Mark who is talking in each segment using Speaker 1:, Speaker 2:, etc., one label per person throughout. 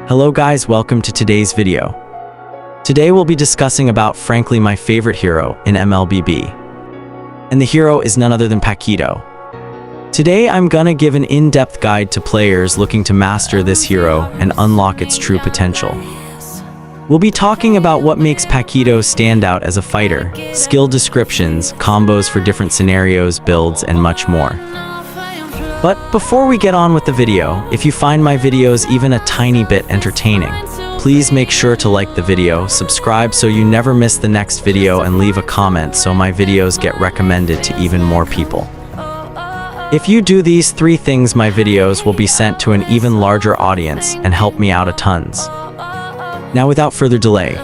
Speaker 1: Hello guys, welcome to today's video. Today we'll be discussing about frankly my favorite hero in Mlbb. And the hero is none other than Paquito. Today I'm gonna give an in-depth guide to players looking to master this hero and unlock its true potential. We'll be talking about what makes Paquito stand out as a fighter, skill descriptions, combos for different scenarios, builds, and much more. But before we get on with the video, if you find my videos even a tiny bit entertaining, please make sure to like the video, subscribe so you never miss the next video, and leave a comment so my videos get recommended to even more people. If you do these 3 things, my videos will be sent to an even larger audience and help me out a tons. Now without further delay,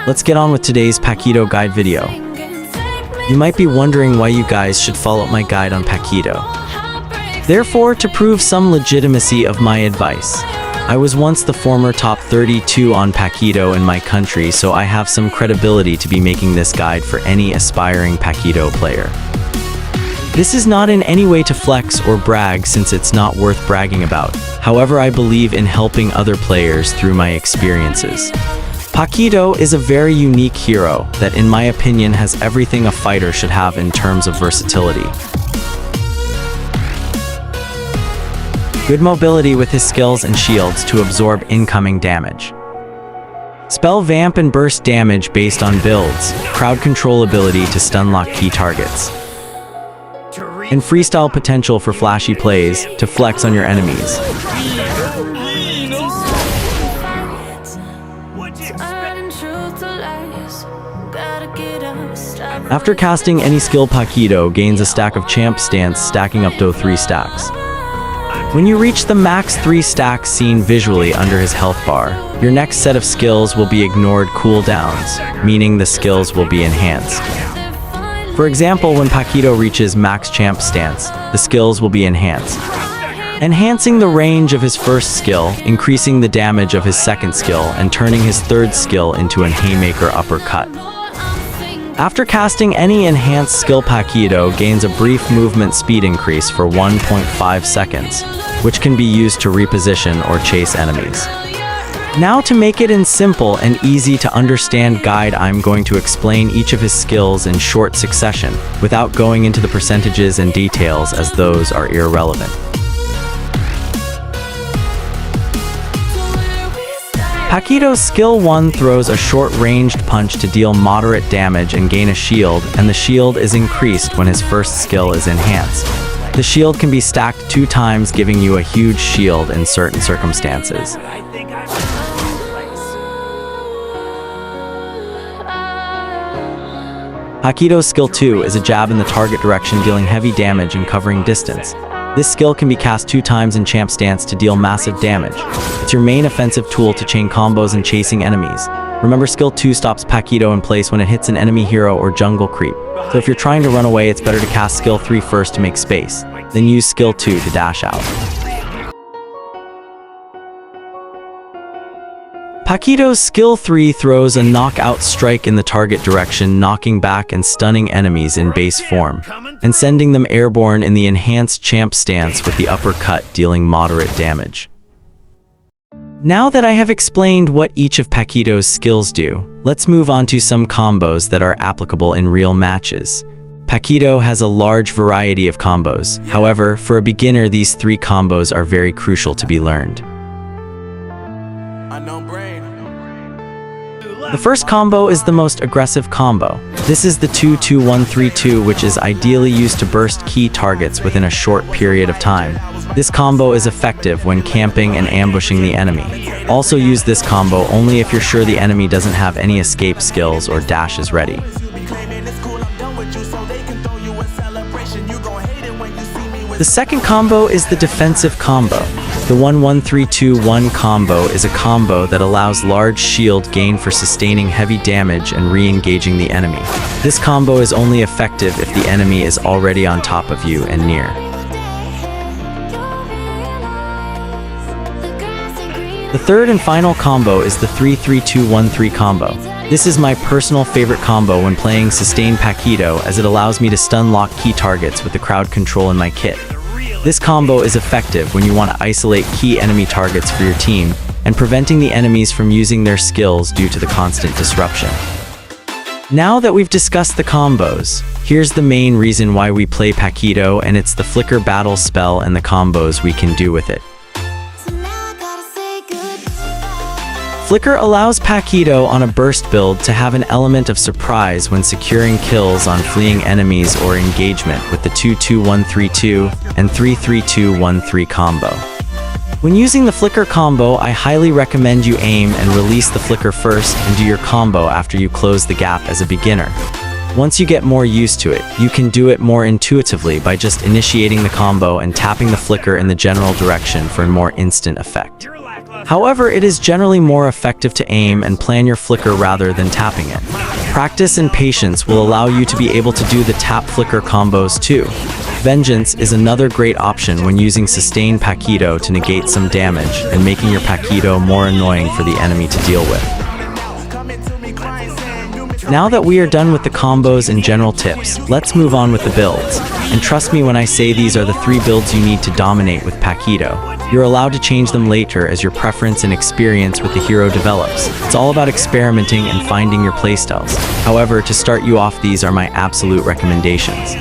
Speaker 1: let's get on with today's Paquito guide video. You might be wondering why you guys should follow my guide on Paquito. Therefore, to prove some legitimacy of my advice, I was once the former top 32 on Paquito in my country, so I have some credibility to be making this guide for any aspiring Paquito player. This is not in any way to flex or brag, since it's not worth bragging about. However, I believe in helping other players through my experiences. Paquito is a very unique hero that, in my opinion, has everything a fighter should have in terms of versatility. Good mobility with his skills and shields to absorb incoming damage. Spell vamp and burst damage based on builds, crowd control ability to stun lock key targets. And freestyle potential for flashy plays to flex on your enemies. After casting any skill, Paquito gains a stack of champ stance, stacking up to 3 stacks. When you reach the max 3 stacks seen visually under his health bar, your next set of skills will be ignored cooldowns, meaning the skills will be enhanced. For example, when Paquito reaches max champ stance, the skills will be enhanced, enhancing the range of his first skill, increasing the damage of his second skill, and turning his third skill into an haymaker uppercut. After casting any enhanced skill, Paquito gains a brief movement speed increase for 1.5 seconds, which can be used to reposition or chase enemies. Now, to make it in simple and easy to understand guide, I'm going to explain each of his skills in short succession, without going into the percentages and details, as those are irrelevant. Paquito's skill 1 throws a short-ranged punch to deal moderate damage and gain a shield, and the shield is increased when his first skill is enhanced. The shield can be stacked 2 times, giving you a huge shield in certain circumstances. Paquito's skill 2 is a jab in the target direction, dealing heavy damage and covering distance. This skill can be cast 2 times in champ stance to deal massive damage. It's your main offensive tool to chain combos and chasing enemies. Remember, skill 2 stops Paquito in place when it hits an enemy hero or jungle creep. So if you're trying to run away, it's better to cast skill 3 first to make space, then use skill 2 to dash out. Paquito's skill 3 throws a knockout strike in the target direction, knocking back and stunning enemies in base form, and sending them airborne in the enhanced champ stance with the uppercut, dealing moderate damage. Now that I have explained what each of Paquito's skills do, let's move on to some combos that are applicable in real matches. Paquito has a large variety of combos. However, for a beginner, these 3 combos are very crucial to be learned. The first combo is the most aggressive combo. This is the 2-2-1-3-2, which is ideally used to burst key targets within a short period of time. This combo is effective when camping and ambushing the enemy. Also use this combo only if you're sure the enemy doesn't have any escape skills or dashes ready. The second combo is the defensive combo. The 1-1-3-2-1 combo is a combo that allows large shield gain for sustaining heavy damage and re-engaging the enemy. This combo is only effective if the enemy is already on top of you and near. The third and final combo is the 3-3-2-1-3 combo. This is my personal favorite combo when playing sustained Paquito, as it allows me to stun lock key targets with the crowd control in my kit. This combo is effective when you want to isolate key enemy targets for your team and preventing the enemies from using their skills due to the constant disruption. Now that we've discussed the combos, here's the main reason why we play Paquito, and it's the flicker battle spell and the combos we can do with it. Flicker allows Paquito on a burst build to have an element of surprise when securing kills on fleeing enemies or engagement with the 2-2-1-3-2 and 3-3-2-1-3 combo. When using the flicker combo, I highly recommend you aim and release the flicker first and do your combo after you close the gap as a beginner. Once you get more used to it, you can do it more intuitively by just initiating the combo and tapping the flicker in the general direction for a more instant effect. However, it is generally more effective to aim and plan your flicker rather than tapping it. Practice and patience will allow you to be able to do the tap flicker combos too. Vengeance is another great option when using sustained Paquito to negate some damage and making your Paquito more annoying for the enemy to deal with. Now that we are done with the combos and general tips, let's move on with the builds. And trust me when I say these are the 3 builds you need to dominate with Paquito. You're allowed to change them later as your preference and experience with the hero develops. It's all about experimenting and finding your playstyles. However, to start you off, these are my absolute recommendations.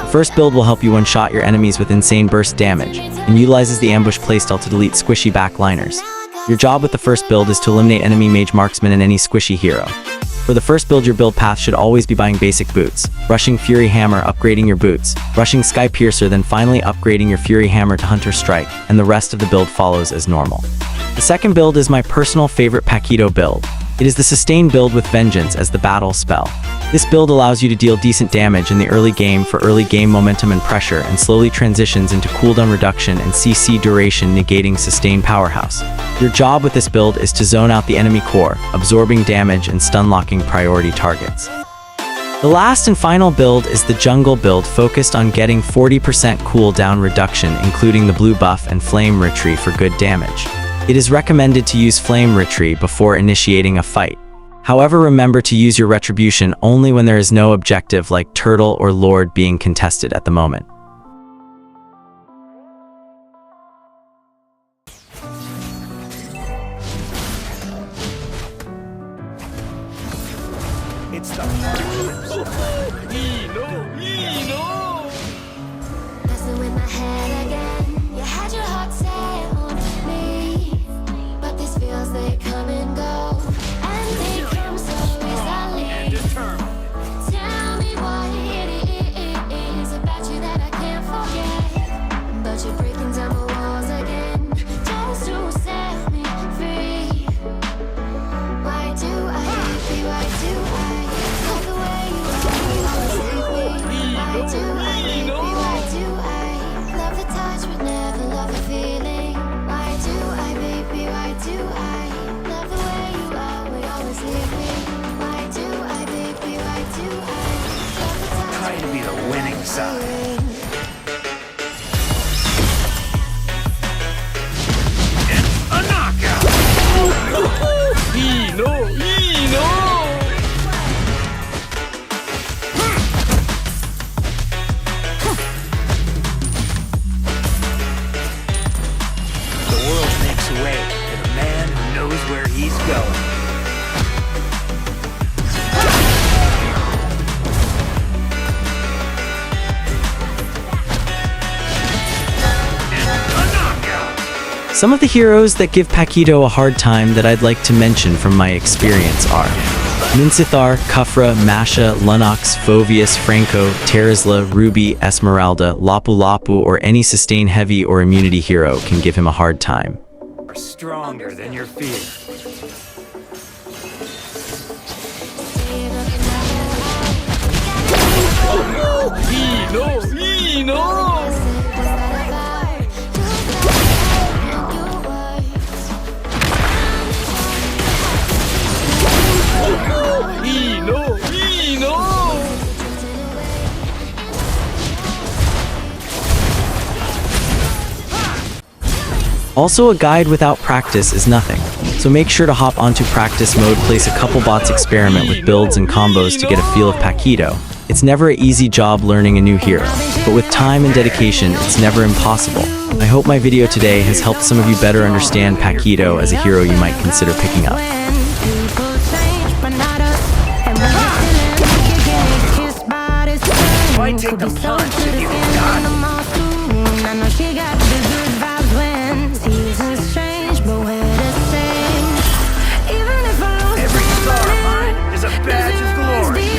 Speaker 1: The first build will help you one-shot your enemies with insane burst damage, and utilizes the ambush playstyle to delete squishy backliners. Your job with the first build is to eliminate enemy mage marksman and any squishy hero. For the first build, your build path should always be buying basic boots, rushing Fury Hammer, upgrading your boots, rushing Sky Piercer, then finally upgrading your Fury Hammer to Hunter Strike, and the rest of the build follows as normal. The second build is my personal favorite Paquito build. It is the Sustain build with Vengeance as the battle spell. This build allows you to deal decent damage in the early game for early game momentum and pressure, and slowly transitions into cooldown reduction and CC duration, negating Sustain powerhouse. Your job with this build is to zone out the enemy core, absorbing damage and stun-locking priority targets. The last and final build is the Jungle build, focused on getting 40% cooldown reduction, including the blue buff and Flame Retreat for good damage. It is recommended to use Flame Retreat before initiating a fight. However, remember to use your Retribution only when there is no objective like Turtle or Lord being contested at the moment.
Speaker 2: It's the
Speaker 3: Messing with my head again. You had your heart set on me, but these feels, they come and go, and they come so easily. Tell me what it is about you that I can't forget, but you're breaking down the walls again just to set me free. Why do I hate you? Why do I love the way you always leave me? Why do I hate you? Why do I love the touch but never love the feeling? Why do I, baby? Why do I love the way you always leave me? Why do I, baby? Why do I love the touch?
Speaker 2: trying to be the winning side. A knockout! The world makes way for the man who knows where he's going.
Speaker 1: Some of the heroes that give Paquito a hard time that I'd like to mention from my experience are Mincithar, Kufra, Masha, Lunox, Fovius, Franco, Terizla, Ruby, Esmeralda, Lapu Lapu, or any sustain heavy or immunity hero can give him a hard time.
Speaker 2: Are stronger than your fear.
Speaker 1: Also, a guide without practice is nothing, so make sure to hop onto practice mode, place a couple bots, experiment with builds and combos to get a feel of Paquito. It's never an easy job learning a new hero, but with time and dedication, it's never impossible. I hope my video today has helped some of you better understand Paquito as a hero you might consider picking up.
Speaker 2: Why take the punch if you can dodge it? Every star of mine is a badge of glory.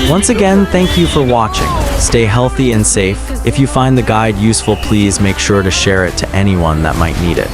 Speaker 1: Once again, thank you for watching. Stay healthy and safe. If you find the guide useful, please make sure to share it to anyone that might need it.